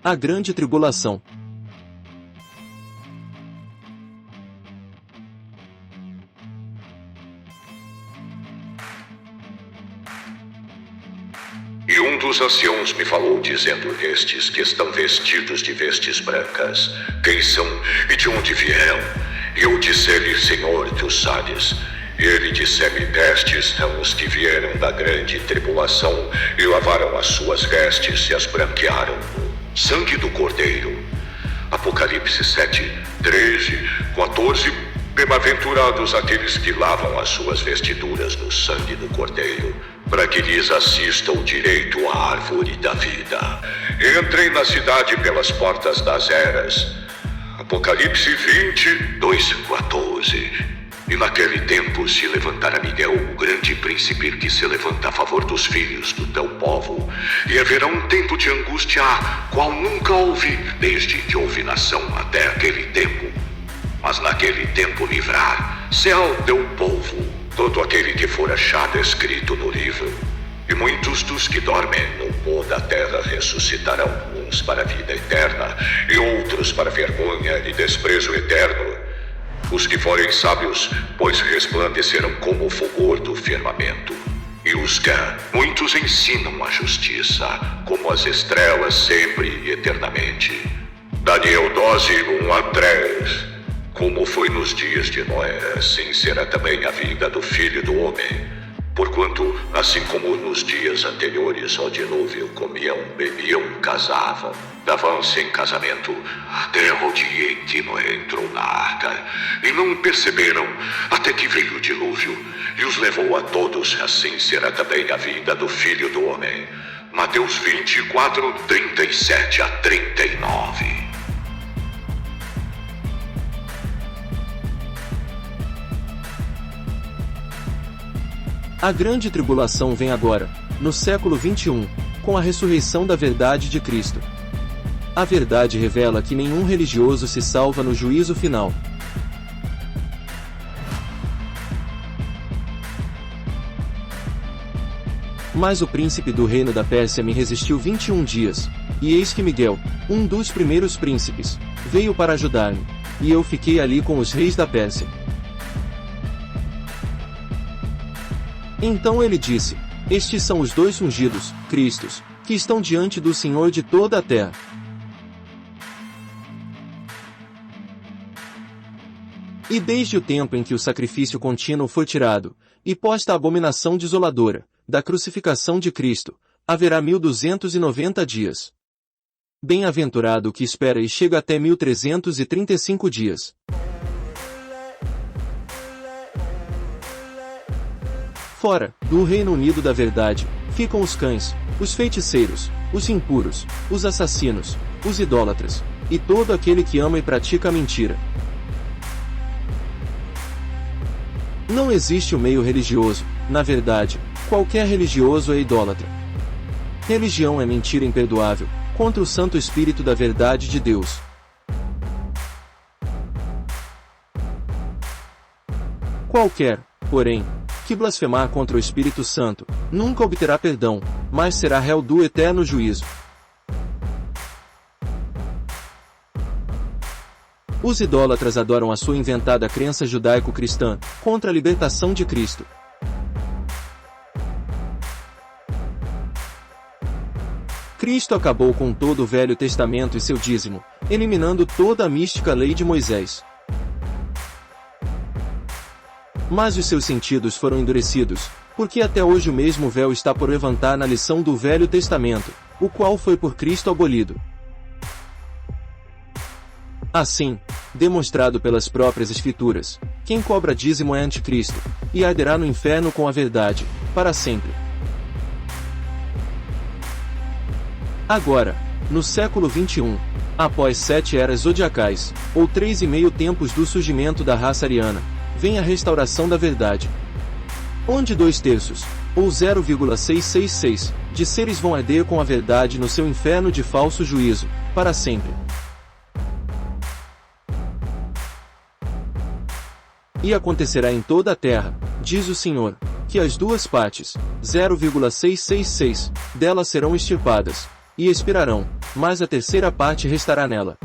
A grande tribulação. E um dos anciãos me falou, dizendo: estes que estão vestidos de vestes brancas, quem são e de onde vieram? E eu disse-lhe: Senhor, tu sabes. E ele disse-me: estes são os que vieram da grande tribulação e lavaram as suas vestes e as branquearam no sangue do Cordeiro. Apocalipse 7, 13, 14. Bem-aventurados aqueles que lavam as suas vestiduras no sangue do Cordeiro, para que lhes assista o direito à árvore da vida. E entrei na cidade pelas portas das eras. Apocalipse 20, 2, 14. E naquele tempo se levantará Miguel, o grande príncipe que se levanta a favor dos filhos do teu povo. E haverá um tempo de angústia, qual nunca houve, desde que houve nação até aquele tempo. Mas naquele tempo livrar-se ao teu povo todo aquele que for achado escrito no livro. E muitos dos que dormem no pó da terra ressuscitarão, uns para a vida eterna, e outros para vergonha e desprezo eterno. Os que forem sábios, pois resplandecerão como o fulgor do firmamento. E os que muitos ensinam a justiça, como as estrelas sempre e eternamente. Daniel 12, 1 a 3. Como foi nos dias de Noé, assim será também a vinda do Filho do Homem. Porquanto, assim como nos dias anteriores ao dilúvio, comiam, bebiam, casavam, davam-se em casamento, até o dia em que Noé entrou na arca, e não perceberam, até que veio o dilúvio, e os levou a todos, assim será também a vinda do Filho do Homem. Mateus 24, 37 a 39. A grande tribulação vem agora, no século 21, com a ressurreição da verdade de Cristo. A verdade revela que nenhum religioso se salva no juízo final. Mas o príncipe do reino da Pérsia me resistiu 21 dias, e eis que Miguel, um dos primeiros príncipes, veio para ajudar-me, e eu fiquei ali com os reis da Pérsia. Então ele disse: estes são os dois ungidos, Cristos, que estão diante do Senhor de toda a terra. E desde o tempo em que o sacrifício contínuo foi tirado, e posta a abominação desoladora, da crucificação de Cristo, haverá 1290 dias. Bem-aventurado o que espera e chega até 1335 dias. Fora, do Reino Unido da verdade, ficam os cães, os feiticeiros, os impuros, os assassinos, os idólatras, e todo aquele que ama e pratica a mentira. Não existe o meio religioso, na verdade, qualquer religioso é idólatra. Religião é mentira imperdoável, contra o Santo Espírito da verdade de Deus. Qualquer, porém, que blasfemar contra o Espírito Santo, nunca obterá perdão, mas será réu do eterno juízo. Os idólatras adoram a sua inventada crença judaico-cristã, contra a libertação de Cristo. Cristo acabou com todo o Velho Testamento e seu dízimo, eliminando toda a mística lei de Moisés. Mas os seus sentidos foram endurecidos, porque até hoje o mesmo véu está por levantar na lição do Velho Testamento, o qual foi por Cristo abolido. Assim, demonstrado pelas próprias Escrituras, quem cobra dízimo é anticristo, e arderá no inferno com a verdade, para sempre. Agora, no século 21, após 7 eras zodiacais, ou 3,5 tempos do surgimento da raça ariana, vem a restauração da verdade. Onde 2/3, ou 0,666, de seres vão arder com a verdade no seu inferno de falso juízo, para sempre. E acontecerá em toda a terra, diz o Senhor, que as duas partes, 0,666, delas serão extirpadas, e expirarão, mas a terceira parte restará nela.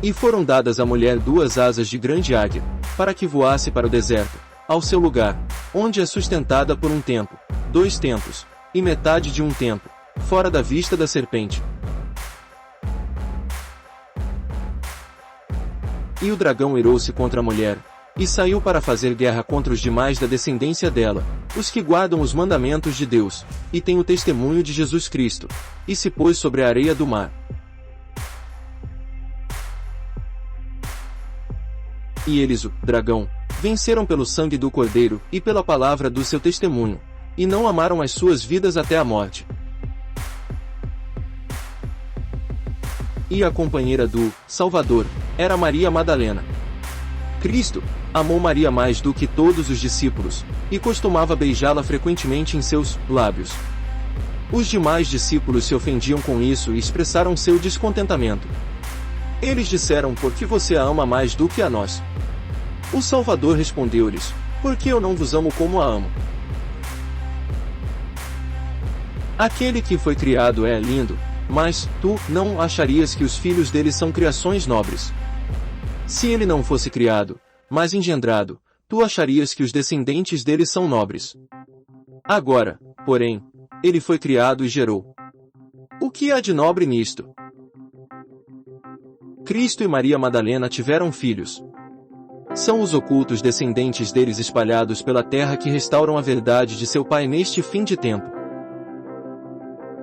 E foram dadas à mulher 2 asas de grande águia, para que voasse para o deserto, ao seu lugar, onde é sustentada por 1 tempo, 2 tempos, e metade de 1 tempo, fora da vista da serpente. E o dragão irou-se contra a mulher, e saiu para fazer guerra contra os demais da descendência dela, os que guardam os mandamentos de Deus, e têm o testemunho de Jesus Cristo, e se pôs sobre a areia do mar. E eles, o dragão, venceram pelo sangue do Cordeiro e pela palavra do seu testemunho, e não amaram as suas vidas até a morte. E a companheira do Salvador era Maria Madalena. Cristo amou Maria mais do que todos os discípulos, e costumava beijá-la frequentemente em seus lábios. Os demais discípulos se ofendiam com isso e expressaram seu descontentamento. Eles disseram: por que você a ama mais do que a nós? O Salvador respondeu-lhes: porque eu não vos amo como a amo. Aquele que foi criado é lindo, mas tu não acharias que os filhos dele são criações nobres? Se ele não fosse criado, mas engendrado, tu acharias que os descendentes dele são nobres. Agora, porém, ele foi criado e gerou. O que há de nobre nisto? Cristo e Maria Madalena tiveram filhos. São os ocultos descendentes deles espalhados pela terra que restauram a verdade de seu Pai neste fim de tempo.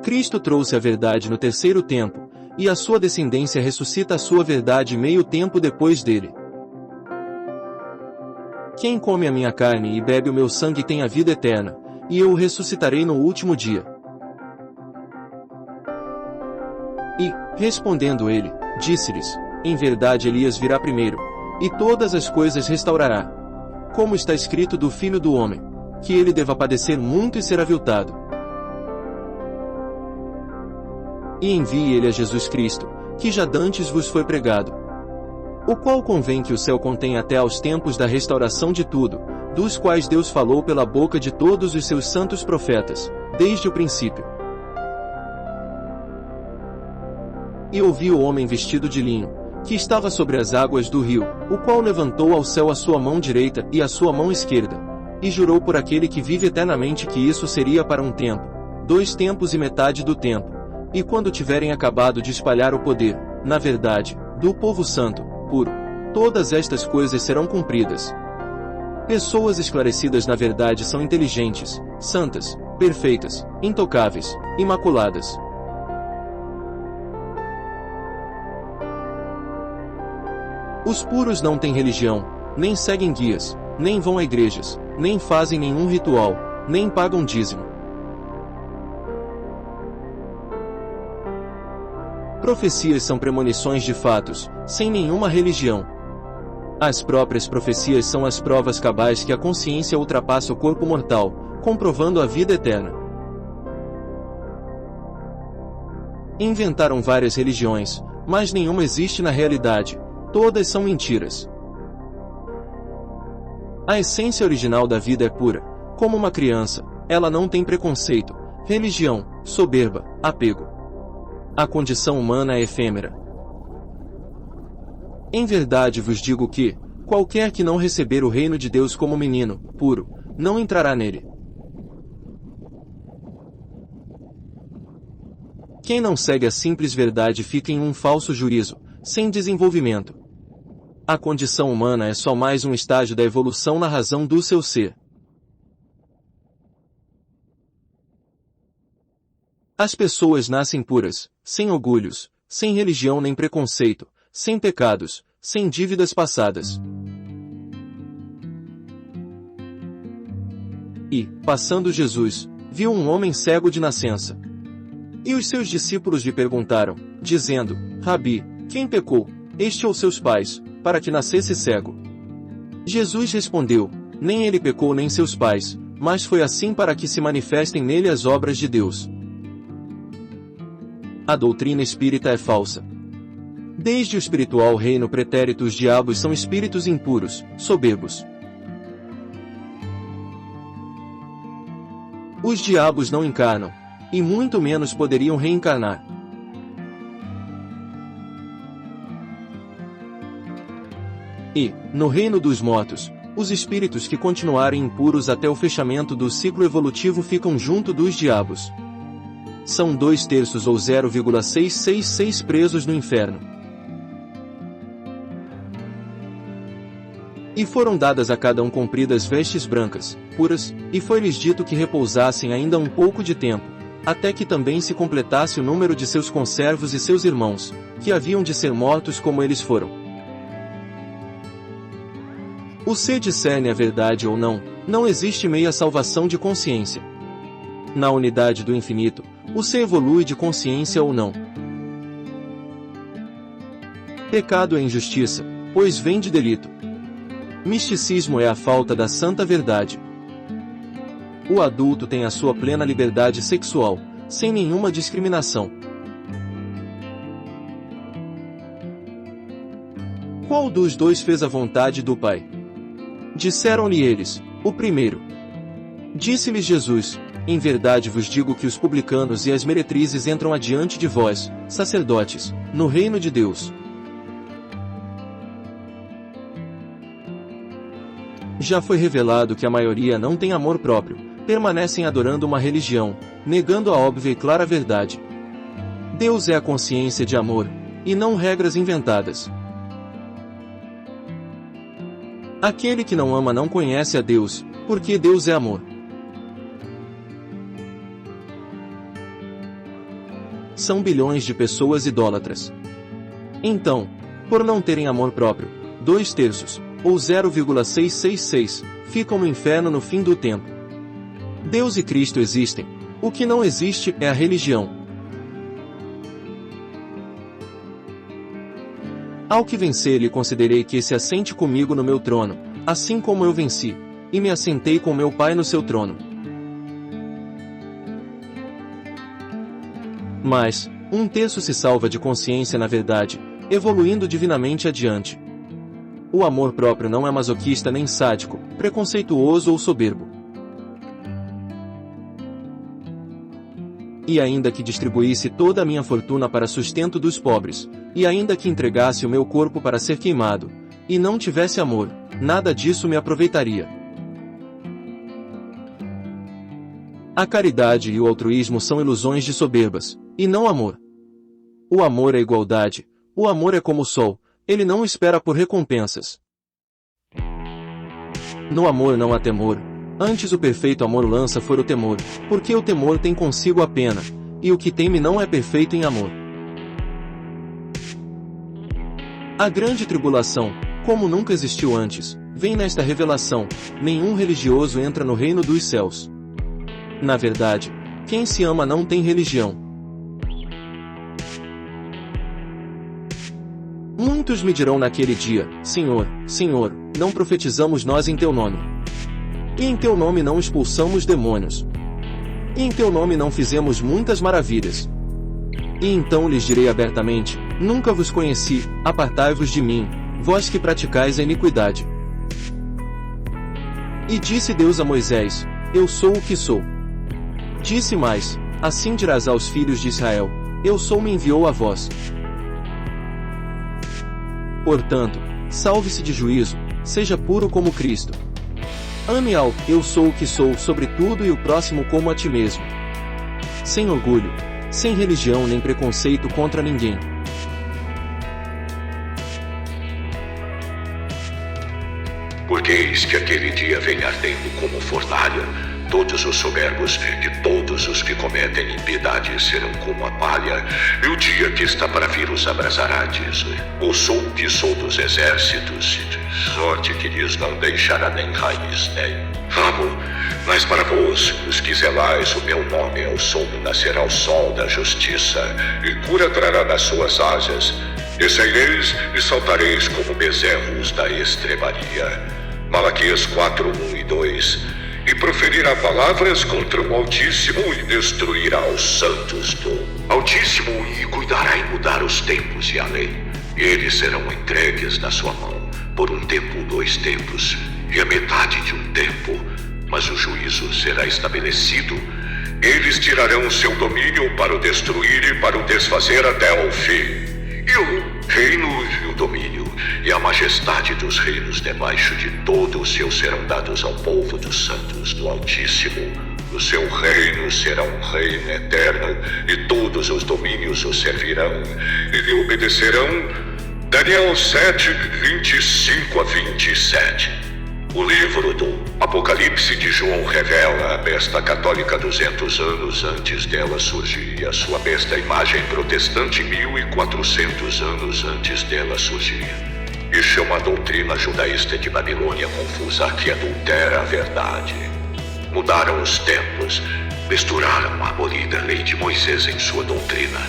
Cristo trouxe a verdade no terceiro tempo, e a sua descendência ressuscita a sua verdade meio tempo depois dele. Quem come a minha carne e bebe o meu sangue tem a vida eterna, e eu o ressuscitarei no último dia. E, respondendo ele, disse-lhes: em verdade Elias virá primeiro, e todas as coisas restaurará. Como está escrito do Filho do Homem, que ele deva padecer muito e ser aviltado. E envie ele a Jesus Cristo, que já dantes vos foi pregado. O qual convém que o céu contém até aos tempos da restauração de tudo, dos quais Deus falou pela boca de todos os seus santos profetas, desde o princípio. E ouvi o homem vestido de linho, que estava sobre as águas do rio, o qual levantou ao céu a sua mão direita e a sua mão esquerda, e jurou por aquele que vive eternamente que isso seria para 1 tempo, 2 tempos e metade do tempo, e quando tiverem acabado de espalhar o poder, na verdade, do povo santo, puro, todas estas coisas serão cumpridas. Pessoas esclarecidas na verdade são inteligentes, santas, perfeitas, intocáveis, imaculadas. Os puros não têm religião, nem seguem guias, nem vão a igrejas, nem fazem nenhum ritual, nem pagam dízimo. Profecias são premonições de fatos, sem nenhuma religião. As próprias profecias são as provas cabais que a consciência ultrapassa o corpo mortal, comprovando a vida eterna. Inventaram várias religiões, mas nenhuma existe na realidade, todas são mentiras. A essência original da vida é pura, como uma criança, ela não tem preconceito, religião, soberba, apego. A condição humana é efêmera. Em verdade vos digo que, qualquer que não receber o reino de Deus como menino, puro, não entrará nele. Quem não segue a simples verdade fica em um falso juízo, sem desenvolvimento. A condição humana é só mais um estágio da evolução na razão do seu ser. As pessoas nascem puras, sem orgulhos, sem religião nem preconceito, sem pecados, sem dívidas passadas. E, passando Jesus, viu um homem cego de nascença. E os seus discípulos lhe perguntaram, dizendo: Rabi, quem pecou, este ou seus pais, para que nascesse cego? Jesus respondeu: nem ele pecou nem seus pais, mas foi assim para que se manifestem nele as obras de Deus. A doutrina espírita é falsa. Desde o espiritual reino pretérito os diabos são espíritos impuros, soberbos. Os diabos não encarnam, e muito menos poderiam reencarnar. E, no reino dos mortos, os espíritos que continuarem impuros até o fechamento do ciclo evolutivo ficam junto dos diabos. São 2/3 ou 0,666 presos no inferno. E foram dadas a cada um compridas vestes brancas, puras, e foi-lhes dito que repousassem ainda um pouco de tempo, até que também se completasse o número de seus conservos e seus irmãos, que haviam de ser mortos como eles foram. O ser discerne a verdade ou não, não existe meia salvação de consciência. Na unidade do infinito, o ser evolui de consciência ou não. Pecado é injustiça, pois vem de delito. Misticismo é a falta da santa verdade. O adulto tem a sua plena liberdade sexual, sem nenhuma discriminação. Qual dos dois fez a vontade do Pai? Disseram-lhe eles, o primeiro. Disse-lhes Jesus, em verdade vos digo que os publicanos e as meretrizes entram adiante de vós, sacerdotes, no reino de Deus. Já foi revelado que a maioria não tem amor próprio, permanecem adorando uma religião, negando a óbvia e clara verdade. Deus é a consciência de amor, e não regras inventadas. Aquele que não ama não conhece a Deus, porque Deus é amor. São bilhões de pessoas idólatras. Então, por não terem amor próprio, 2/3, ou 0,666, ficam no inferno no fim do tempo. Deus e Cristo existem. O que não existe é a religião. Ao que vencer lhe concederei que se assente comigo no meu trono, assim como eu venci, e me assentei com meu Pai no seu trono. Mas, 1/3 se salva de consciência na verdade, evoluindo divinamente adiante. O amor próprio não é masoquista nem sádico, preconceituoso ou soberbo. E ainda que distribuísse toda a minha fortuna para sustento dos pobres, e ainda que entregasse o meu corpo para ser queimado, e não tivesse amor, nada disso me aproveitaria. A caridade e o altruísmo são ilusões de soberbas, e não amor. O amor é igualdade, o amor é como o sol, ele não espera por recompensas. No amor não há temor, antes o perfeito amor lança fora o temor, porque o temor tem consigo a pena, e o que teme não é perfeito em amor. A grande tribulação, como nunca existiu antes, vem nesta revelação: nenhum religioso entra no reino dos céus. Na verdade, quem se ama não tem religião. Muitos me dirão naquele dia: Senhor, Senhor, não profetizamos nós em teu nome? E em teu nome não expulsamos demônios? E em teu nome não fizemos muitas maravilhas? E então lhes direi abertamente: nunca vos conheci, apartai-vos de mim, vós que praticais a iniquidade. E disse Deus a Moisés: eu sou o que sou. Disse mais: assim dirás aos filhos de Israel: eu sou me enviou a vós. Portanto, salve-se de juízo, seja puro como Cristo. Ame ao eu sou o que sou sobre tudo e o próximo como a ti mesmo. Sem orgulho, sem religião nem preconceito contra ninguém. Porque eis que aquele dia vem ardendo como fornalha, todos os soberbos e todos os que cometem impiedade serão como a palha, e o dia que está para vir os abrasará, diz: o sou que sou dos exércitos, sorte que lhes não deixará nem raiz nem ramo. Mas para vós, os que zelais o meu nome, ao sol nascerá o sol da justiça, e cura trará nas suas asas, e saireis e saltareis como bezerros da estrebaria. Malaquias 4:1 e 2. E proferirá palavras contra o Altíssimo e destruirá os santos do Altíssimo e cuidará em mudar os tempos e a lei. E eles serão entregues na sua mão, por um tempo, 2 tempos, e a metade de um tempo, mas o juízo será estabelecido, Eles tirarão o seu domínio para o destruir e para o desfazer até ao fim. E o reino e o domínio e a majestade dos reinos debaixo de todo o seu serão dados ao povo dos santos do Altíssimo. O seu reino será um reino eterno, e todos os domínios o servirão e lhe obedecerão. Daniel 7, 25 a 27. O livro do Apocalipse de João revela a besta católica 200 anos antes dela surgir e a sua besta imagem protestante 1400 anos antes dela surgir. Isso é uma doutrina judaísta de Babilônia confusa que adultera a verdade. Mudaram os tempos, misturaram a abolida lei de Moisés em sua doutrina,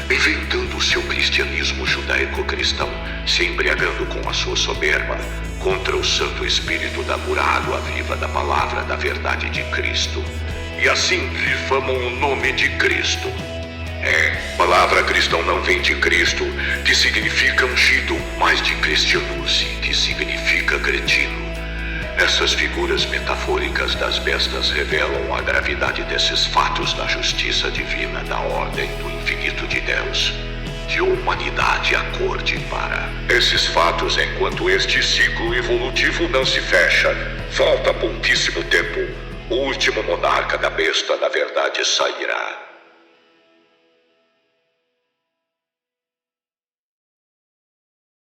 inventando o seu cristianismo judaico-cristão, se embriagando com a sua soberba contra o Santo Espírito da pura água viva da palavra da verdade de Cristo. E assim difamam o nome de Cristo. Palavra cristão não vem de Cristo, que significa ungido, mas de Cristianusse, que significa cretino. Essas figuras metafóricas das bestas revelam a gravidade desses fatos da justiça divina, da ordem do infinito de Deus, de humanidade acorde para esses fatos. Enquanto este ciclo evolutivo não se fecha, falta pouquíssimo tempo. O último monarca da besta da verdade sairá.